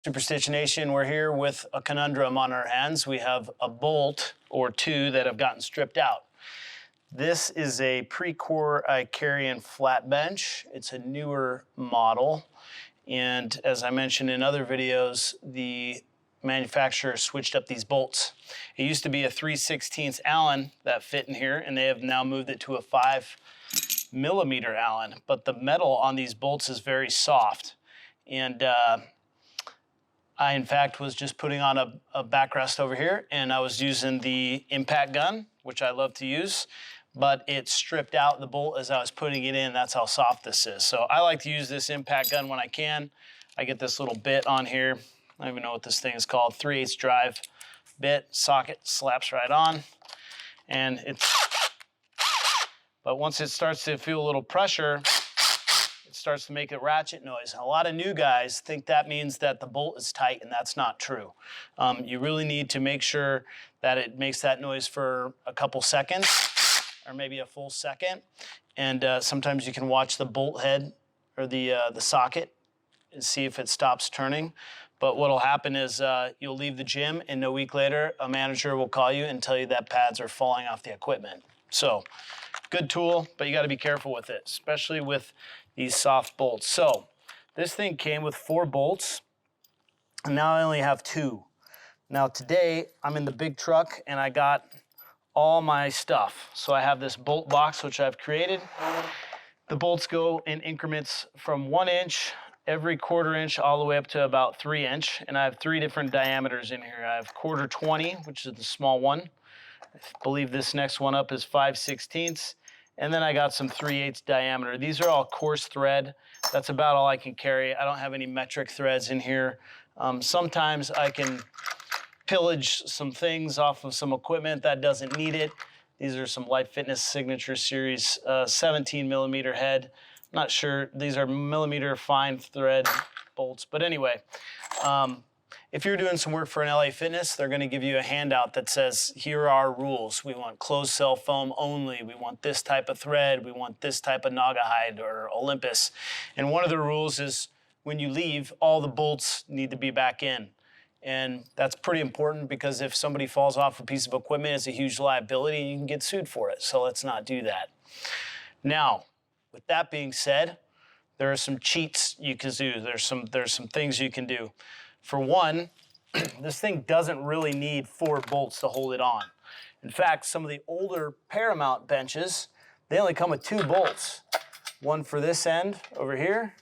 Superstitch Nation, we're here with a conundrum on our hands. We have a bolt or two that have gotten stripped out. This is a Precor Icarian flat bench. It's a newer model. And as I mentioned in other videos, the manufacturer switched up these bolts. It used to be a 3/16 Allen that fit in here, and they have now moved it to a 5mm Allen. But the metal on these bolts is very soft. And I, in fact, was just putting on a backrest over here, and I was using the impact gun, which I love to use, but it stripped out the bolt as I was putting it in. That's how soft this is. So I like to use this impact gun when I can. I get this little bit on here. I don't even know what this thing is called. 3/8 drive bit, socket slaps right on, and but once it starts to feel a little pressure, it starts to make a ratchet noise. And a lot of new guys think that means that the bolt is tight, and that's not true. You really need to make sure that it makes that noise for a couple seconds or maybe a full second. And sometimes you can watch the bolt head or the socket and see if it stops turning. But what'll happen is you'll leave the gym, and a week later, a manager will call you and tell you that pads are falling off the equipment. So, good tool, but you gotta be careful with it, especially with these soft bolts. So, this thing came with 4 bolts, and now I only have 2. Now today, I'm in the big truck, and I got all my stuff. So I have this bolt box, which I've created. The bolts go in increments from 1 inch, every 1/4 inch, all the way up to about 3 inch. And I have 3 different diameters in here. I have 1/4 20, which is the small one. I believe this next one up is 5/16. And then I got some 3/8 diameter. These are all coarse thread. That's about all I can carry. I don't have any metric threads in here. Sometimes I can pillage some things off of some equipment that doesn't need it. These are some Life Fitness Signature Series 17mm head. Not sure, these are millimeter fine thread bolts. But anyway, if you're doing some work for an LA Fitness, they're gonna give you a handout that says, here are our rules. We want closed cell foam only. We want this type of thread. We want this type of Naugahyde or Olympus. And one of the rules is when you leave, all the bolts need to be back in. And that's pretty important because if somebody falls off a piece of equipment, it's a huge liability and you can get sued for it. So let's not do that. Now, with that being said, there are some cheats you can do. There's some things you can do. For one, this thing doesn't really need 4 bolts to hold it on. In fact, some of the older Paramount benches, they only come with 2 bolts. One for this end over here,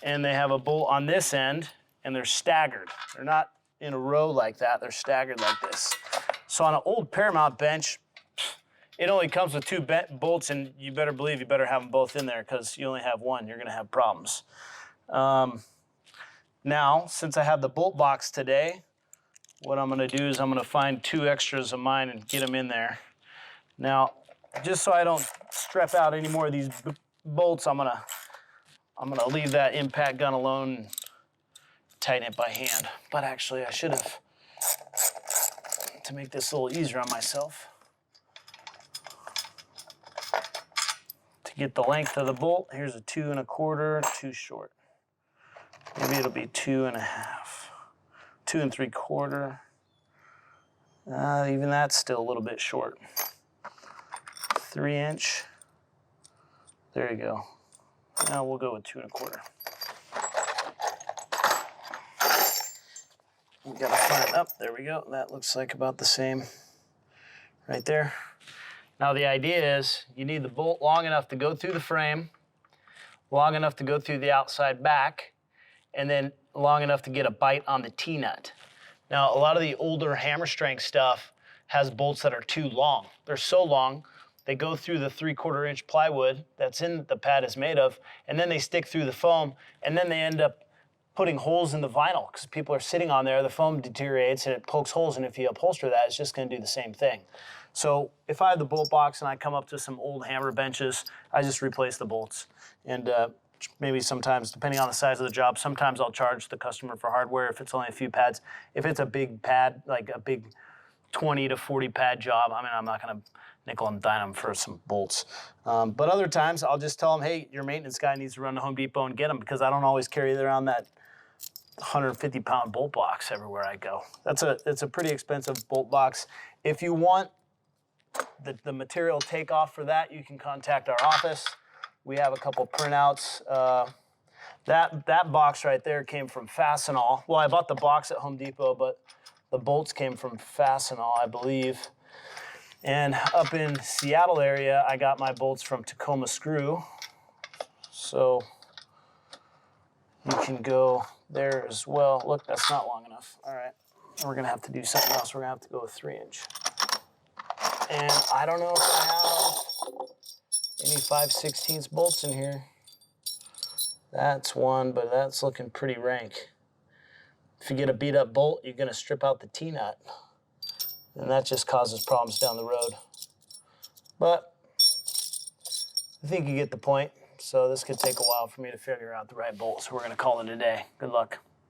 and they have a bolt on this end, and they're staggered. They're not in a row like that, they're staggered like this. So on an old Paramount bench, it only comes with 2 bolts, and you better believe you better have them both in there because you only have one, you're gonna have problems. Now, since I have the bolt box today, what I'm gonna do is I'm gonna find 2 extras of mine and get them in there. Now, just so I don't strep out any more of these bolts, I'm gonna leave that impact gun alone and tighten it by hand. But actually, I should have, to make this a little easier on myself. To get the length of the bolt, here's a 2 1/4, too short. Maybe it'll be 2 1/2, 2 3/4. Even that's still a little bit short. 3 inch. There you go. Now we'll go with 2 1/4. We gotta find up. There we go. That looks like about the same right there. Now the idea is you need the bolt long enough to go through the frame, long enough to go through the outside back, and then long enough to get a bite on the T-nut. Now, a lot of the older hammer strength stuff has bolts that are too long. They're so long, they go through the 3/4 inch plywood that's in the pad is made of, and then they stick through the foam, and then they end up putting holes in the vinyl because people are sitting on there, the foam deteriorates and it pokes holes, and if you upholster that, it's just gonna do the same thing. So if I have the bolt box and I come up to some old hammer benches, I just replace the bolts. And maybe sometimes, depending on the size of the job, sometimes I'll charge the customer for hardware if it's only a few pads. If it's a big pad, like a big 20 to 40 pad job, I mean, I'm not gonna nickel and dime them for some bolts. But other times I'll just tell them, hey, your maintenance guy needs to run to Home Depot and get them because I don't always carry around that 150-pound bolt box everywhere I go. It's a pretty expensive bolt box. If you want the material takeoff for that, you can contact our office. We have a couple printouts. That box right there came from Fastenal. Well, I bought the box at Home Depot, but the bolts came from Fastenal, I believe. And up in Seattle area, I got my bolts from Tacoma Screw. So you can go there as well. Look, that's not long enough. All right, we're gonna have to do something else. We're gonna have to go with 3-inch. And I don't know if I have any 5/16 bolts in here. That's one, but that's looking pretty rank. If you get a beat up bolt, you're gonna strip out the T-nut. And that just causes problems down the road. But I think you get the point. So this could take a while for me to figure out the right bolt. So we're gonna call it a day. Good luck.